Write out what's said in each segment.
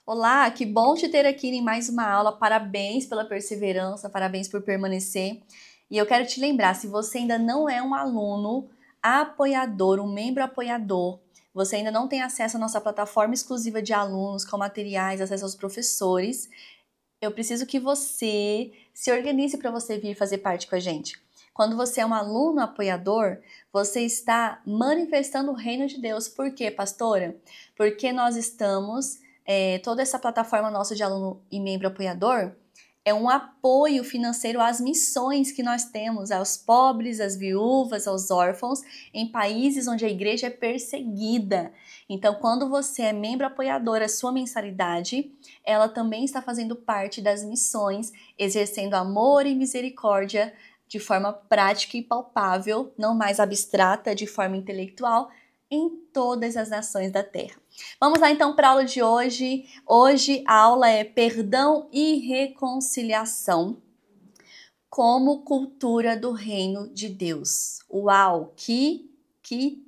Olá, que bom te ter aqui em mais uma aula. Parabéns pela perseverança, parabéns por permanecer. E eu quero te lembrar, se você ainda não é um aluno apoiador, um membro apoiador, você ainda não tem acesso à nossa plataforma exclusiva de alunos, com materiais, acesso aos professores, eu preciso que você se organize para você vir fazer parte com a gente. Quando você é um aluno apoiador, você está manifestando o reino de Deus. Por quê, pastora? Porque nós estamos, toda essa plataforma nossa de aluno e membro apoiador é um apoio financeiro às missões que nós temos aos pobres, às viúvas, aos órfãos, em países onde a igreja é perseguida. Então, quando você é membro apoiador, a sua mensalidade, ela também está fazendo parte das missões, exercendo amor e misericórdia de forma prática e palpável, não mais abstrata, de forma intelectual, em todas as nações da terra. Vamos lá então para a aula de hoje. Hoje a aula é Perdão e Reconciliação como cultura do reino de Deus. Uau, que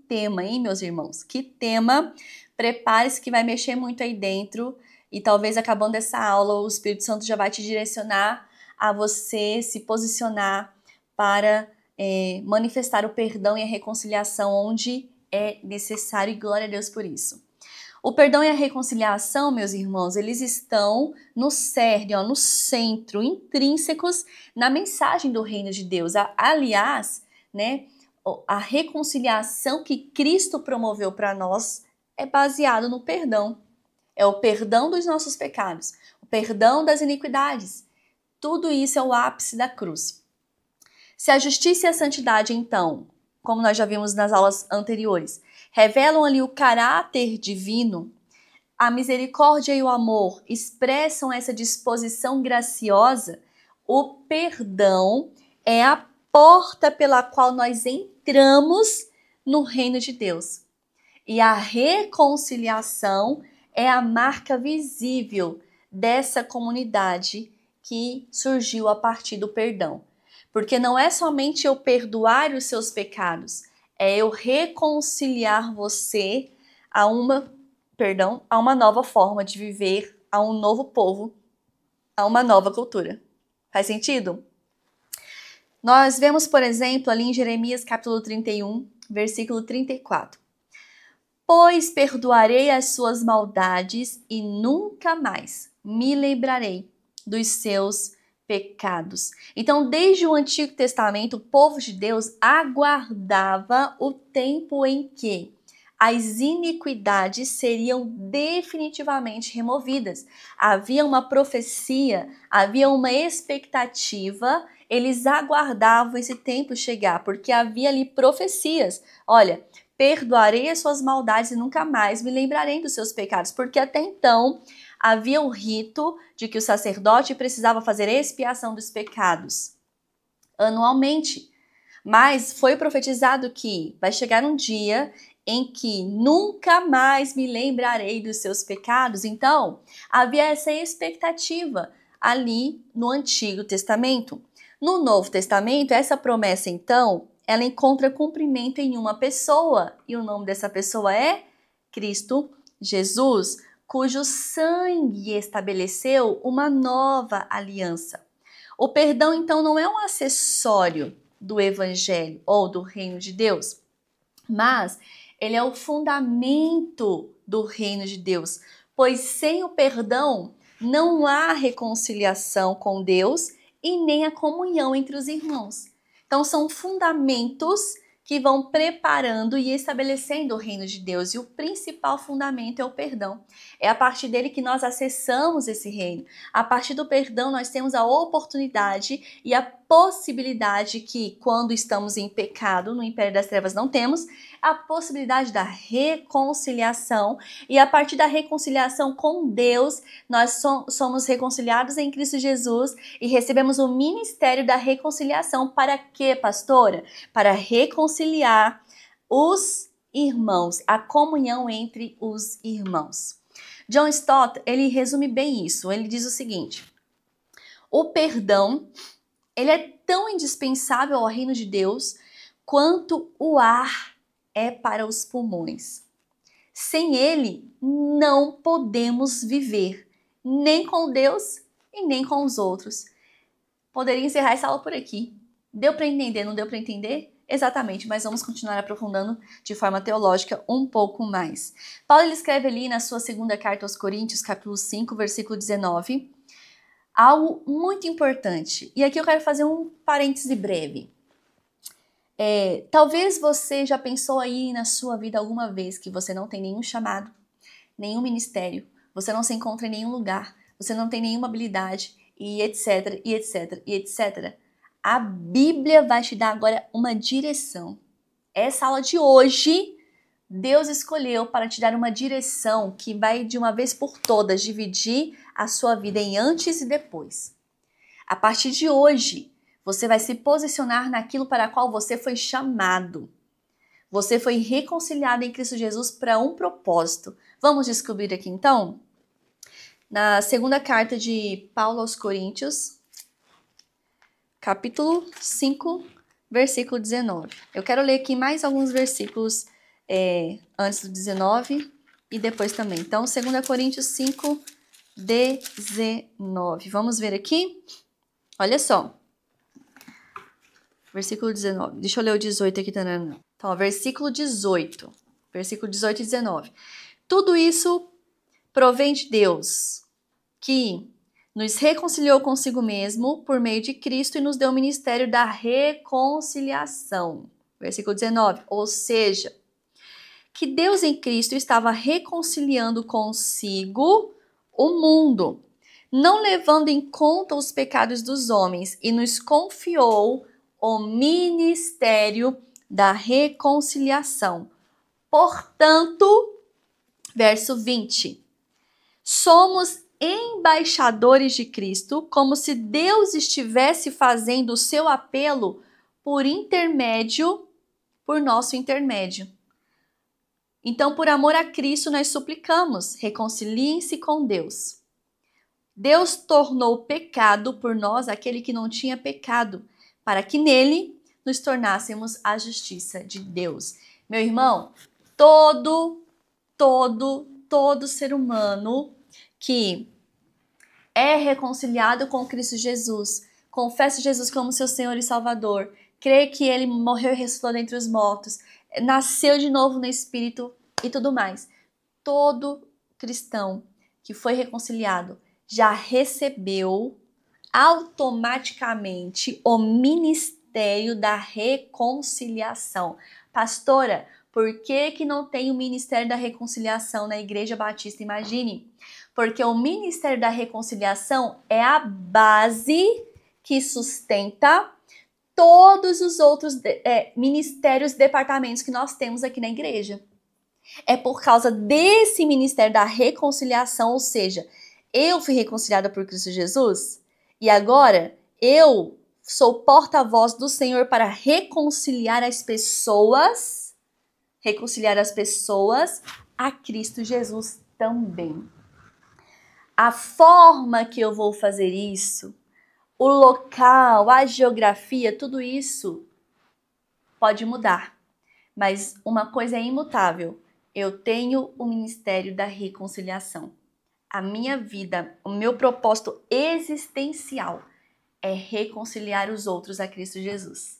tema, hein, meus irmãos? Que tema! Prepare-se que vai mexer muito aí dentro e talvez acabando essa aula o Espírito Santo já vai te direcionar a você se posicionar para manifestar o perdão e a reconciliação onde é necessário, e glória a Deus por isso. O perdão e a reconciliação, meus irmãos, eles estão no cerne, no centro, intrínsecos na mensagem do reino de Deus. Aliás, né, a reconciliação que Cristo promoveu para nós é baseado no perdão. É o perdão dos nossos pecados, o perdão das iniquidades. Tudo isso é o ápice da cruz. Se a justiça e a santidade, então, como nós já vimos nas aulas anteriores, revelam ali o caráter divino, a misericórdia e o amor expressam essa disposição graciosa, o perdão é a porta pela qual nós entramos no reino de Deus. E a reconciliação é a marca visível dessa comunidade que surgiu a partir do perdão. Porque não é somente eu perdoar os seus pecados, é eu reconciliar você a uma nova forma de viver, a um novo povo, a uma nova cultura. Faz sentido? Nós vemos, por exemplo, ali em Jeremias capítulo 31, versículo 34. Pois perdoarei as suas maldades e nunca mais me lembrarei dos seus pecados. Então, desde o Antigo Testamento, o povo de Deus aguardava o tempo em que as iniquidades seriam definitivamente removidas. Havia uma profecia, havia uma expectativa, eles aguardavam esse tempo chegar, porque havia ali profecias. Olha, perdoarei as suas maldades e nunca mais me lembrarei dos seus pecados, porque até então havia o rito de que o sacerdote precisava fazer expiação dos pecados anualmente. Mas foi profetizado que vai chegar um dia em que nunca mais me lembrarei dos seus pecados. Então, havia essa expectativa ali no Antigo Testamento. No Novo Testamento, essa promessa, então, ela encontra cumprimento em uma pessoa. E o nome dessa pessoa é Cristo Jesus, cujo sangue estabeleceu uma nova aliança. O perdão, então, não é um acessório do Evangelho ou do Reino de Deus, mas ele é o fundamento do Reino de Deus, pois sem o perdão não há reconciliação com Deus e nem a comunhão entre os irmãos. Então, são fundamentos que vão preparando e estabelecendo o reino de Deus. E o principal fundamento é o perdão. É a partir dele que nós acessamos esse reino. A partir do perdão, nós temos a oportunidade e a possibilidade que, quando estamos em pecado, no império das trevas não temos, a possibilidade da reconciliação. E a partir da reconciliação com Deus, nós somos reconciliados em Cristo Jesus e recebemos o ministério da reconciliação. Para quê, pastora? Para reconciliar os irmãos, a comunhão entre os irmãos. John Stott, ele resume bem isso. Ele diz o seguinte: o perdão, ele é tão indispensável ao reino de Deus quanto o ar é para os pulmões. Sem ele, não podemos viver, nem com Deus e nem com os outros. Poderia encerrar essa aula por aqui. Deu para entender? Não deu para entender? Exatamente, mas vamos continuar aprofundando de forma teológica um pouco mais. Paulo ele escreve ali na sua segunda carta aos Coríntios, capítulo 5, versículo 19, algo muito importante. E aqui eu quero fazer um parêntese breve. Talvez você já pensou aí na sua vida alguma vez que você não tem nenhum chamado, nenhum ministério, você não se encontra em nenhum lugar, você não tem nenhuma habilidade, e etc, e etc, e etc. A Bíblia vai te dar agora uma direção. Essa aula de hoje, Deus escolheu para te dar uma direção que vai de uma vez por todas dividir a sua vida em antes e depois. A partir de hoje, você vai se posicionar naquilo para qual você foi chamado. Você foi reconciliado em Cristo Jesus para um propósito. Vamos descobrir aqui então? Na segunda carta de Paulo aos Coríntios, capítulo 5, versículo 19. Eu quero ler aqui mais alguns versículos antes do 19 e depois também. Então, 2 Coríntios 5, 19. Vamos ver aqui? Olha só. Versículo 19. Deixa eu ler o 18 aqui. Então, ó, versículo 18. Versículo 18 e 19. Tudo isso provém de Deus, que nos reconciliou consigo mesmo por meio de Cristo e nos deu o ministério da reconciliação. Versículo 19. Ou seja, que Deus em Cristo estava reconciliando consigo o mundo, não levando em conta os pecados dos homens, e nos confiou o ministério da reconciliação. Portanto, verso 20, somos embaixadores de Cristo, como se Deus estivesse fazendo o seu apelo por nosso intermédio. Então, por amor a Cristo, nós suplicamos, reconciliem-se com Deus. Deus tornou pecado por nós aquele que não tinha pecado, para que nele nos tornássemos a justiça de Deus. Meu irmão, todo ser humano que é reconciliado com Cristo Jesus, confessa Jesus como seu Senhor e Salvador, crê que ele morreu e ressuscitou dentre os mortos, nasceu de novo no Espírito e tudo mais. Todo cristão que foi reconciliado já recebeu automaticamente o ministério da reconciliação. Pastora, por que não tem o ministério da reconciliação na Igreja Batista? Imagine, porque o ministério da reconciliação é a base que sustenta todos os outros ministérios, departamentos que nós temos aqui na igreja. É por causa desse ministério da reconciliação, ou seja, eu fui reconciliada por Cristo Jesus e agora eu sou porta-voz do Senhor para reconciliar as pessoas a Cristo Jesus também. A forma que eu vou fazer isso, o local, a geografia, tudo isso pode mudar. Mas uma coisa é imutável. Eu tenho o ministério da reconciliação. A minha vida, o meu propósito existencial é reconciliar os outros a Cristo Jesus.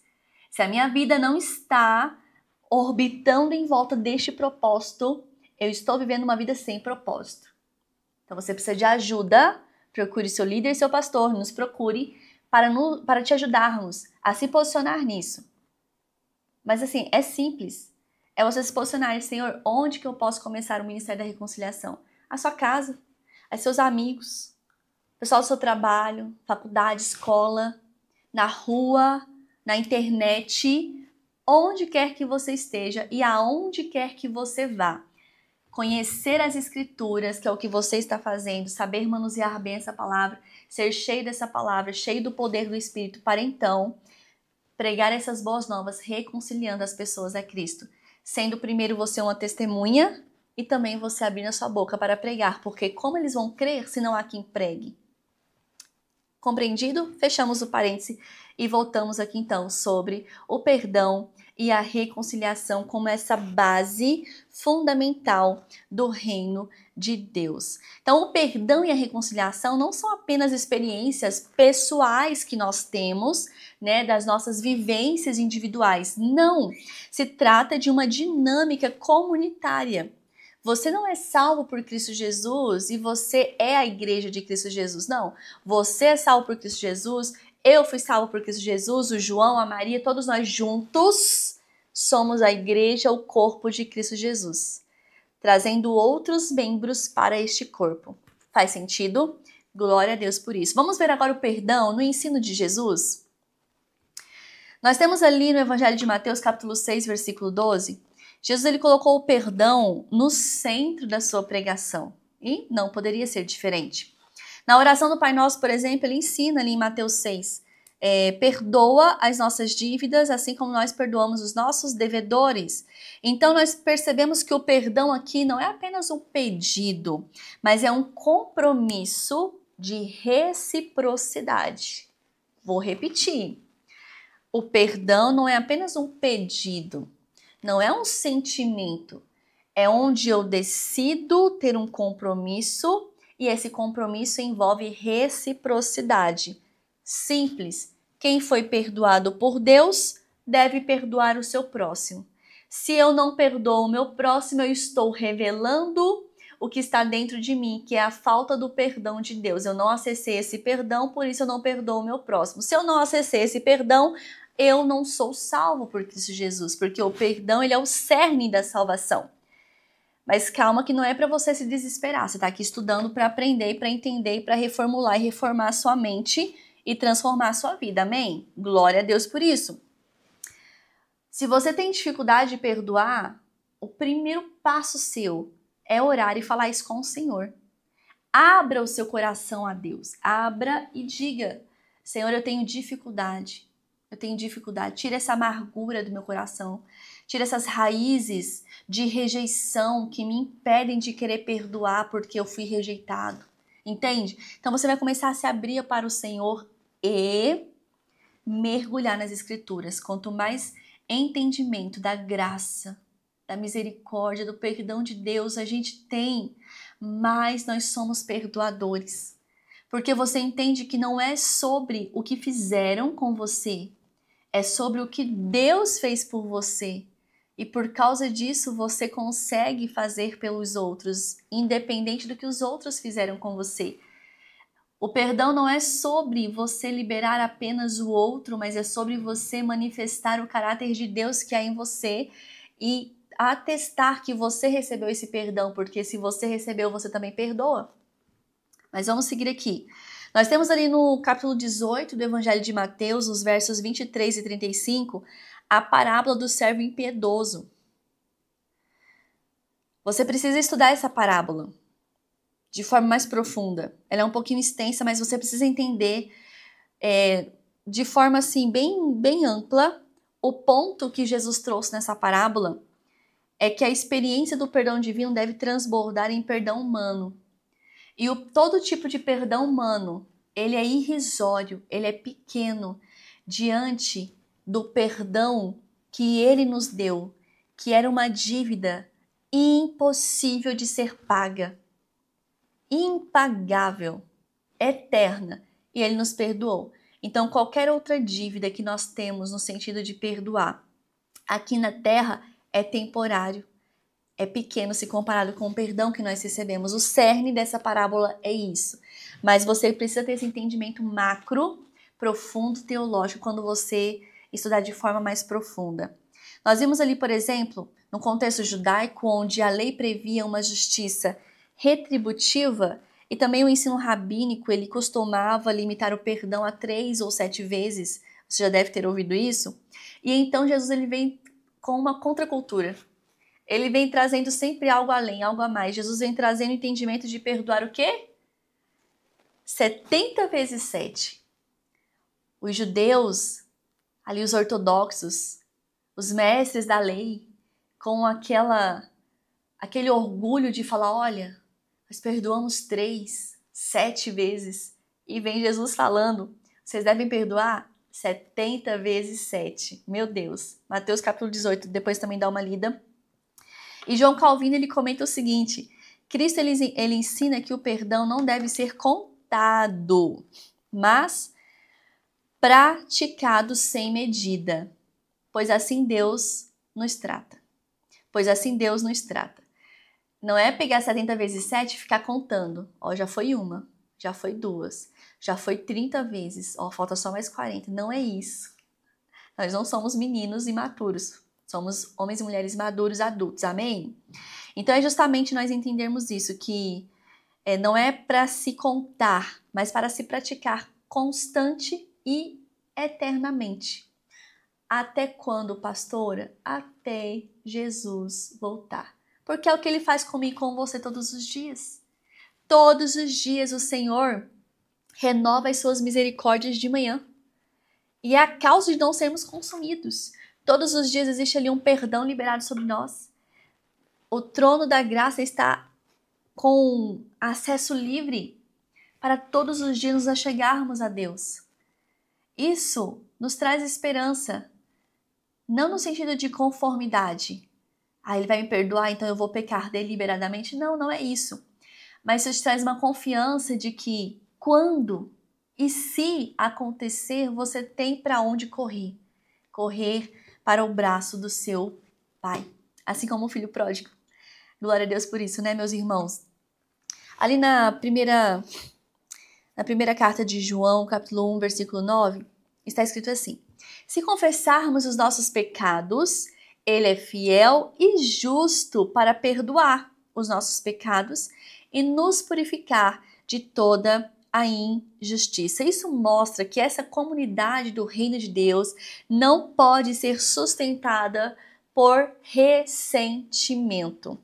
Se a minha vida não está orbitando em volta deste propósito, eu estou vivendo uma vida sem propósito. Então você precisa de ajuda, procure seu líder e seu pastor, nos procure para te ajudarmos a se posicionar nisso. Mas assim, é simples. É você se posicionar, Senhor, onde que eu posso começar o Ministério da Reconciliação? A sua casa, a seus amigos, pessoal do seu trabalho, faculdade, escola, na rua, na internet, onde quer que você esteja e aonde quer que você vá. Conhecer as Escrituras, que é o que você está fazendo, saber manusear bem essa palavra, ser cheio dessa palavra, cheio do poder do Espírito, para então pregar essas boas novas, reconciliando as pessoas a Cristo. Sendo primeiro você uma testemunha e também você abrindo a sua boca para pregar, porque como eles vão crer se não há quem pregue? Compreendido? Fechamos o parêntese e voltamos aqui então sobre o perdão e a reconciliação como essa base fundamental do reino de Deus. Então, o perdão e a reconciliação não são apenas experiências pessoais que nós temos, né, das nossas vivências individuais. Não, se trata de uma dinâmica comunitária. Você não é salvo por Cristo Jesus e você é a igreja de Cristo Jesus. Não, você é salvo por Cristo Jesus, eu fui salvo por Cristo Jesus, o João, a Maria, todos nós juntos somos a igreja, o corpo de Cristo Jesus, trazendo outros membros para este corpo. Faz sentido? Glória a Deus por isso. Vamos ver agora o perdão no ensino de Jesus? Nós temos ali no Evangelho de Mateus, capítulo 6, versículo 12, Jesus ele colocou o perdão no centro da sua pregação e não poderia ser diferente. Na oração do Pai Nosso, por exemplo, ele ensina ali em Mateus 6, perdoa as nossas dívidas, assim como nós perdoamos os nossos devedores. Então nós percebemos que o perdão aqui não é apenas um pedido, mas é um compromisso de reciprocidade. Vou repetir. O perdão não é apenas um pedido, não é um sentimento, é onde eu decido ter um compromisso e esse compromisso envolve reciprocidade. Simples. Quem foi perdoado por Deus deve perdoar o seu próximo. Se eu não perdoo o meu próximo, eu estou revelando o que está dentro de mim, que é a falta do perdão de Deus. Eu não acessei esse perdão, por isso eu não perdoo o meu próximo. Se eu não acessei esse perdão, eu não sou salvo por Cristo Jesus, porque o perdão ele é o cerne da salvação. Mas calma que não é para você se desesperar. Você está aqui estudando para aprender, para entender, para reformular e reformar a sua mente e transformar a sua vida. Amém? Glória a Deus por isso. Se você tem dificuldade de perdoar, o primeiro passo seu é orar e falar isso com o Senhor. Abra o seu coração a Deus. Abra e diga: Senhor, eu tenho dificuldade. Tira essa amargura do meu coração. Tira essas raízes de rejeição que me impedem de querer perdoar porque eu fui rejeitado. Entende? Então você vai começar a se abrir para o Senhor e mergulhar nas Escrituras. Quanto mais entendimento da graça, da misericórdia, do perdão de Deus a gente tem, mais nós somos perdoadores. Porque você entende que não é sobre o que fizeram com você, é sobre o que Deus fez por você. E por causa disso, você consegue fazer pelos outros, independente do que os outros fizeram com você. O perdão não é sobre você liberar apenas o outro, mas é sobre você manifestar o caráter de Deus que há em você e atestar que você recebeu esse perdão, porque se você recebeu, você também perdoa. Mas vamos seguir aqui. Nós temos ali no capítulo 18 do Evangelho de Mateus, os versos 23 e 35, a parábola do servo impiedoso. Você precisa estudar essa parábola de forma mais profunda. Ela é um pouquinho extensa, mas você precisa entender de forma assim bem ampla o ponto que Jesus trouxe nessa parábola é que a experiência do perdão divino deve transbordar em perdão humano. E todo tipo de perdão humano, ele é irrisório, ele é pequeno diante do perdão que ele nos deu, que era uma dívida impossível de ser paga, impagável, eterna, e ele nos perdoou. Então, qualquer outra dívida que nós temos no sentido de perdoar aqui na terra é temporário. É pequeno se comparado com o perdão que nós recebemos. O cerne dessa parábola é isso. Mas você precisa ter esse entendimento macro, profundo, teológico, quando você estudar de forma mais profunda. Nós vimos ali, por exemplo, no contexto judaico, onde a lei previa uma justiça retributiva e também o ensino rabínico, ele costumava limitar o perdão a 3 ou 7 vezes. Você já deve ter ouvido isso. E então Jesus ele vem com uma contracultura. Ele vem trazendo sempre algo além, algo a mais. Jesus vem trazendo o entendimento de perdoar o quê? 70 vezes 7. Os judeus, ali os ortodoxos, os mestres da lei, com aquele orgulho de falar, olha, nós perdoamos 3, 7 vezes. E vem Jesus falando, vocês devem perdoar 70 vezes 7. Meu Deus. Mateus capítulo 18, depois também dá uma lida. E João Calvino, ele comenta o seguinte: Cristo, ele ensina que o perdão não deve ser contado, mas praticado sem medida, pois assim Deus nos trata. Pois assim Deus nos trata. Não é pegar 70 vezes 7 e ficar contando. Ó, já foi uma, já foi duas, já foi 30 vezes. Ó, falta só mais 40. Não é isso. Nós não somos meninos imaturos. Somos homens e mulheres maduros, adultos. Amém? Então é justamente nós entendermos isso, que não é para se contar, mas para se praticar constante e eternamente. Até quando, pastora? Até Jesus voltar. Porque é o que ele faz comigo e com você todos os dias. Todos os dias o Senhor renova as suas misericórdias de manhã. E é a causa de não sermos consumidos. Todos os dias existe ali um perdão liberado sobre nós. O trono da graça está com acesso livre para todos os dias nos achegarmos a Deus. Isso nos traz esperança, não no sentido de conformidade. Ele vai me perdoar, então eu vou pecar deliberadamente. Não, não é isso. Mas isso te traz uma confiança de que quando e se acontecer, você tem para onde correr. Correr para o braço do seu Pai. Assim como o filho pródigo. Glória a Deus por isso, né, meus irmãos? Ali na primeira carta de João, capítulo 1, versículo 9, está escrito assim: se confessarmos os nossos pecados, Ele é fiel e justo para perdoar os nossos pecados e nos purificar de toda a injustiça. Isso mostra que essa comunidade do reino de Deus não pode ser sustentada por ressentimento,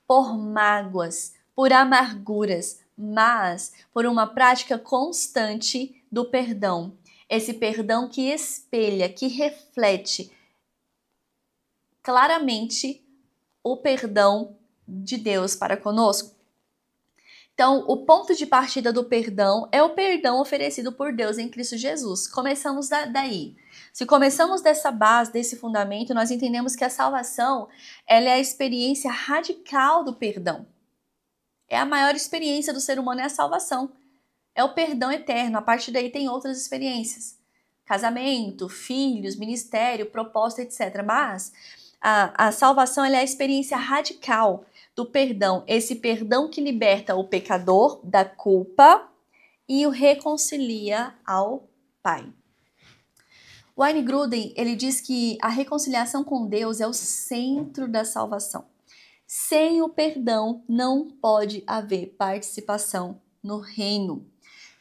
por mágoas, por amarguras, mas por uma prática constante do perdão. Esse perdão que espelha, que reflete claramente o perdão de Deus para conosco. Então, o ponto de partida do perdão é o perdão oferecido por Deus em Cristo Jesus. Começamos daí. Se começamos dessa base, desse fundamento, nós entendemos que a salvação, ela é a experiência radical do perdão. É a maior experiência do ser humano, é a salvação. É o perdão eterno. A partir daí tem outras experiências. Casamento, filhos, ministério, propósito, etc. Mas a salvação, ela é a experiência radical do perdão. Esse perdão que liberta o pecador da culpa e o reconcilia ao Pai. Wayne Grudem, ele diz que a reconciliação com Deus é o centro da salvação. Sem o perdão, não pode haver participação no reino.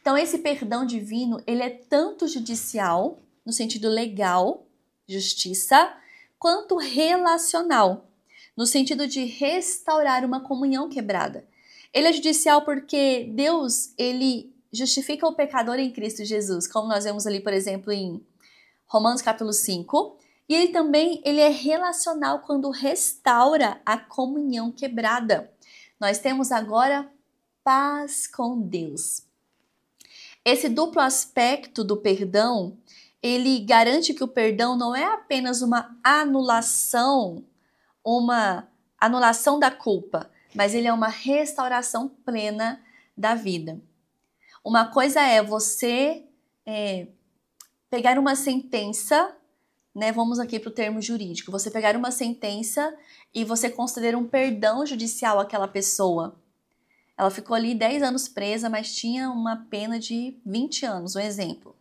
Então, esse perdão divino, ele é tanto judicial, no sentido legal, justiça, quanto relacional, no sentido de restaurar uma comunhão quebrada. Ele é judicial porque Deus, ele justifica o pecador em Cristo Jesus, como nós vemos ali, por exemplo, em Romanos capítulo 5. E ele também é relacional quando restaura a comunhão quebrada. Nós temos agora paz com Deus. Esse duplo aspecto do perdão, ele garante que o perdão não é apenas uma anulação da culpa, mas ele é uma restauração plena da vida. Uma coisa é você pegar uma sentença, né? Vamos aqui para o termo jurídico. Você pegar uma sentença e você conceder um perdão judicial àquela pessoa. Ela ficou ali 10 anos presa, mas tinha uma pena de 20 anos, um exemplo.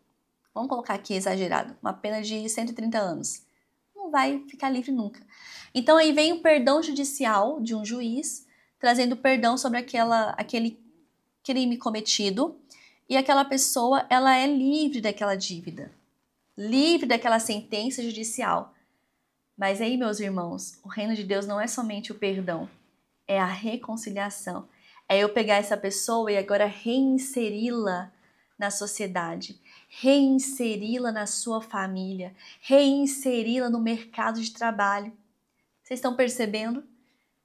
Vamos colocar aqui exagerado, uma pena de 130 anos. Não vai ficar livre nunca. Então aí vem o perdão judicial de um juiz, trazendo perdão sobre aquele crime cometido, e aquela pessoa, ela é livre daquela dívida, livre daquela sentença judicial. Mas aí, meus irmãos, o reino de Deus não é somente o perdão, é a reconciliação. É eu pegar essa pessoa e agora reinseri-la na sociedade, reinseri-la na sua família, reinseri-la no mercado de trabalho. Vocês estão percebendo?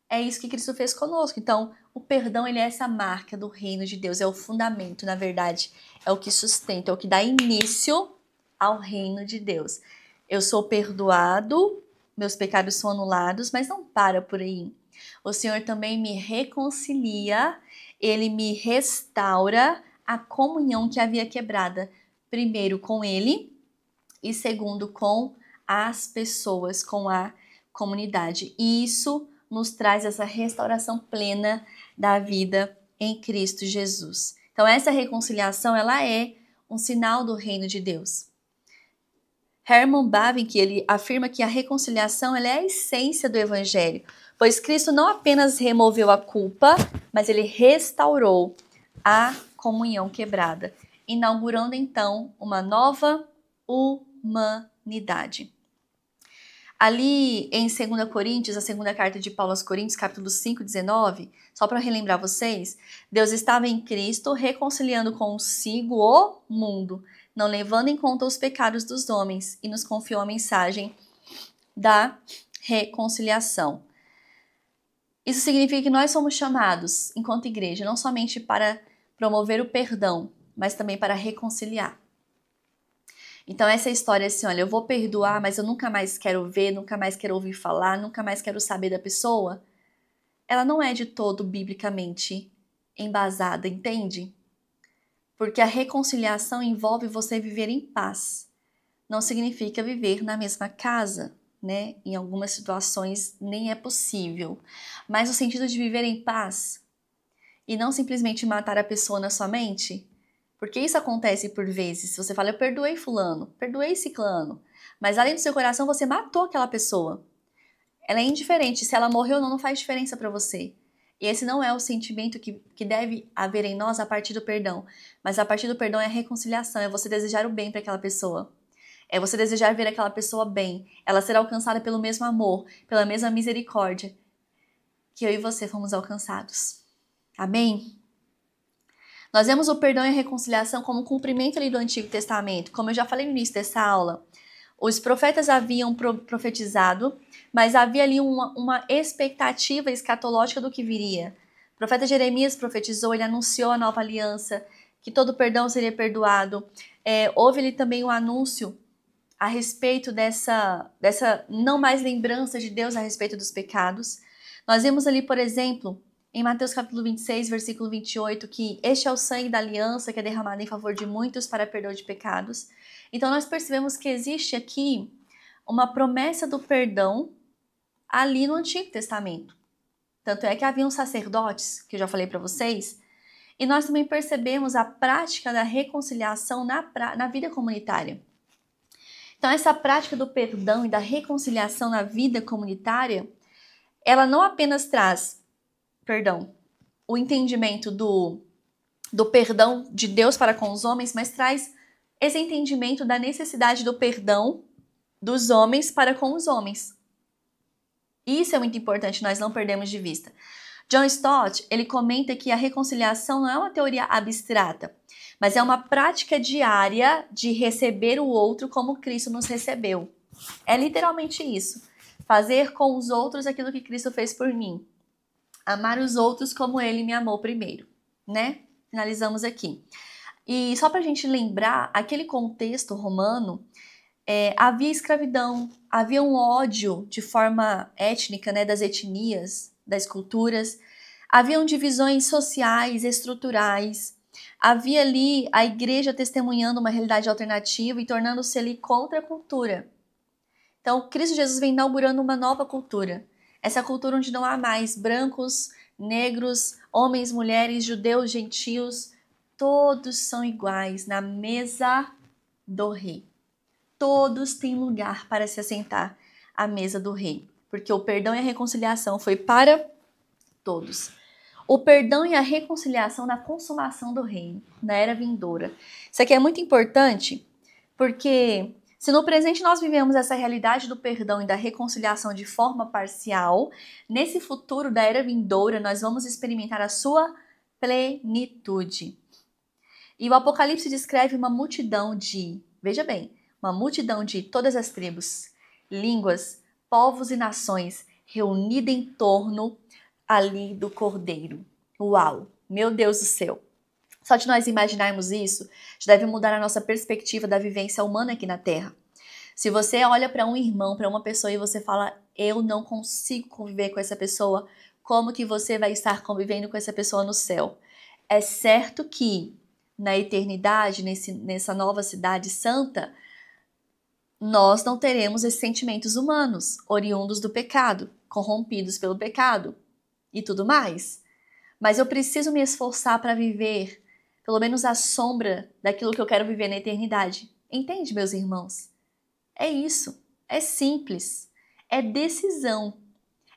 É isso que Cristo fez conosco. Então, o perdão, ele é essa marca do reino de Deus, é o fundamento, na verdade, é o que sustenta, é o que dá início ao reino de Deus. Eu sou perdoado, meus pecados são anulados, mas não para por aí. O Senhor também me reconcilia, Ele me restaura a comunhão que havia quebrada, primeiro com Ele e segundo com as pessoas, com a comunidade. E isso nos traz essa restauração plena da vida em Cristo Jesus. Então essa reconciliação, ela é um sinal do reino de Deus. Herman Bavinck, ele afirma que a reconciliação ela é a essência do evangelho, pois Cristo não apenas removeu a culpa, mas ele restaurou a comunhão quebrada, inaugurando então uma nova humanidade. Ali em 2 Coríntios, a segunda carta de Paulo aos Coríntios, capítulo 5, 19, só para relembrar vocês, Deus estava em Cristo reconciliando consigo o mundo, não levando em conta os pecados dos homens, e nos confiou a mensagem da reconciliação. Isso significa que nós somos chamados, enquanto igreja, não somente para promover o perdão, mas também para reconciliar. Então essa história assim, olha, eu vou perdoar, mas eu nunca mais quero ver, nunca mais quero ouvir falar, nunca mais quero saber da pessoa, ela não é de todo biblicamente embasada, entende? Porque a reconciliação envolve você viver em paz. Não significa viver na mesma casa, né? Em algumas situações nem é possível. Mas o sentido de viver em paz e não simplesmente matar a pessoa na sua mente, porque isso acontece por vezes. Você fala, eu perdoei fulano, perdoei ciclano, mas além do seu coração você matou aquela pessoa. Ela é indiferente, se ela morreu ou não, não faz diferença para você. E esse não é o sentimento que deve haver em nós a partir do perdão. Mas a partir do perdão é a reconciliação, é você desejar o bem para aquela pessoa. É você desejar ver aquela pessoa bem, ela ser alcançada pelo mesmo amor, pela mesma misericórdia que eu e você fomos alcançados. Amém? Nós vemos o perdão e a reconciliação como cumprimento ali do Antigo Testamento. Como eu já falei no início dessa aula, os profetas haviam profetizado, mas havia ali uma expectativa escatológica do que viria. O profeta Jeremias profetizou, ele anunciou a nova aliança, que todo perdão seria perdoado. Houve ali também um anúncio a respeito dessa não mais lembrança de Deus a respeito dos pecados. Nós vemos ali, por exemplo, em Mateus capítulo 26, versículo 28, que este é o sangue da aliança que é derramado em favor de muitos para perdão de pecados. Então nós percebemos que existe aqui uma promessa do perdão ali no Antigo Testamento. Tanto é que haviam sacerdotes, que eu já falei para vocês, e nós também percebemos a prática da reconciliação na vida comunitária. Então essa prática do perdão e da reconciliação na vida comunitária, ela não apenas traz o entendimento do perdão de Deus para com os homens, mas traz esse entendimento da necessidade do perdão dos homens para com os homens. Isso é muito importante, nós não perdemos de vista. John Stott, ele comenta que a reconciliação não é uma teoria abstrata, mas é uma prática diária de receber o outro como Cristo nos recebeu. É literalmente isso. Fazer com os outros aquilo que Cristo fez por mim. Amar os outros como Ele me amou primeiro, né? Finalizamos aqui. E só para a gente lembrar, aquele contexto romano, havia escravidão, havia um ódio de forma étnica, né, das etnias, das culturas, haviam divisões sociais, estruturais, havia ali a igreja testemunhando uma realidade alternativa e tornando-se ali contra a cultura. Então, Cristo Jesus vem inaugurando uma nova cultura. Essa cultura onde não há mais brancos, negros, homens, mulheres, judeus, gentios, todos são iguais na mesa do rei. Todos têm lugar para se assentar à mesa do rei, porque o perdão e a reconciliação foi para todos. O perdão e a reconciliação na consumação do reino, na era vindoura. Isso aqui é muito importante, porque se no presente nós vivemos essa realidade do perdão e da reconciliação de forma parcial, nesse futuro da era vindoura nós vamos experimentar a sua plenitude. E o Apocalipse descreve uma multidão de, veja bem, uma multidão de todas as tribos, línguas, povos e nações reunida em torno ali do Cordeiro. Uau, meu Deus do céu! Só de nós imaginarmos isso, já deve mudar a nossa perspectiva da vivência humana aqui na Terra. Se você olha para um irmão, para uma pessoa e você fala, eu não consigo conviver com essa pessoa, como que você vai estar convivendo com essa pessoa no céu? É certo que na eternidade, nessa nova cidade santa, nós não teremos esses sentimentos humanos, oriundos do pecado, corrompidos pelo pecado e tudo mais. Mas eu preciso me esforçar para viver, pelo menos a sombra daquilo que eu quero viver na eternidade. Entende, meus irmãos? É isso. É simples. É decisão.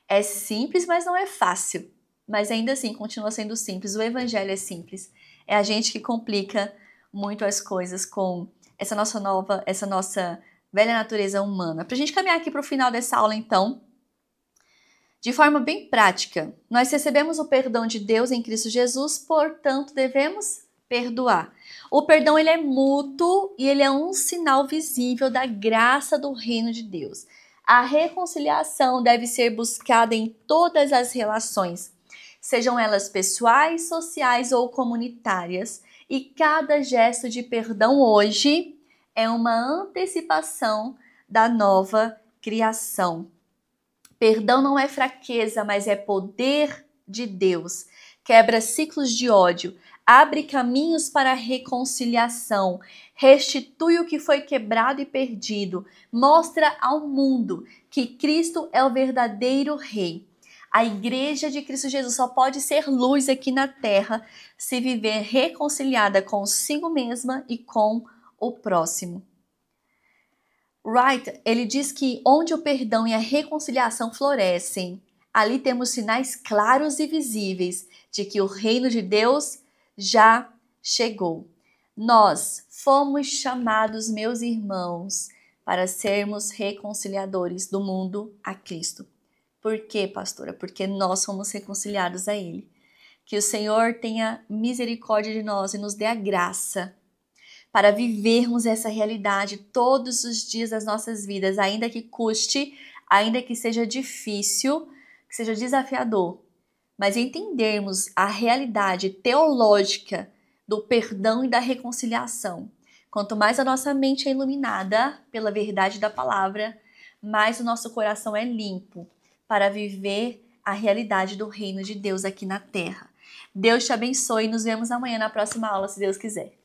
É simples, mas não é fácil. Mas ainda assim continua sendo simples. O evangelho é simples. É a gente que complica muito as coisas com essa nossa velha natureza humana. Para a gente caminhar aqui para o final dessa aula, então, de forma bem prática, nós recebemos o perdão de Deus em Cristo Jesus, portanto, devemos perdoar. O perdão ele é mútuo e ele é um sinal visível da graça do reino de Deus. A reconciliação deve ser buscada em todas as relações, sejam elas pessoais, sociais ou comunitárias, e cada gesto de perdão hoje é uma antecipação da nova criação. Perdão não é fraqueza, mas é poder de Deus. Quebra ciclos de ódio, abre caminhos para a reconciliação, restitui o que foi quebrado e perdido, mostra ao mundo que Cristo é o verdadeiro Rei. A Igreja de Cristo Jesus só pode ser luz aqui na terra se viver reconciliada consigo mesma e com o próximo. Wright, ele diz que onde o perdão e a reconciliação florescem, ali temos sinais claros e visíveis de que o reino de Deus já chegou. Nós fomos chamados, meus irmãos, para sermos reconciliadores do mundo a Cristo. Por quê, pastora? Porque nós fomos reconciliados a Ele. Que o Senhor tenha misericórdia de nós e nos dê a graça para vivermos essa realidade todos os dias das nossas vidas, ainda que custe, ainda que seja difícil, que seja desafiador, mas entendermos a realidade teológica do perdão e da reconciliação. Quanto mais a nossa mente é iluminada pela verdade da palavra, mais o nosso coração é limpo para viver a realidade do reino de Deus aqui na terra. Deus te abençoe e nos vemos amanhã na próxima aula, se Deus quiser.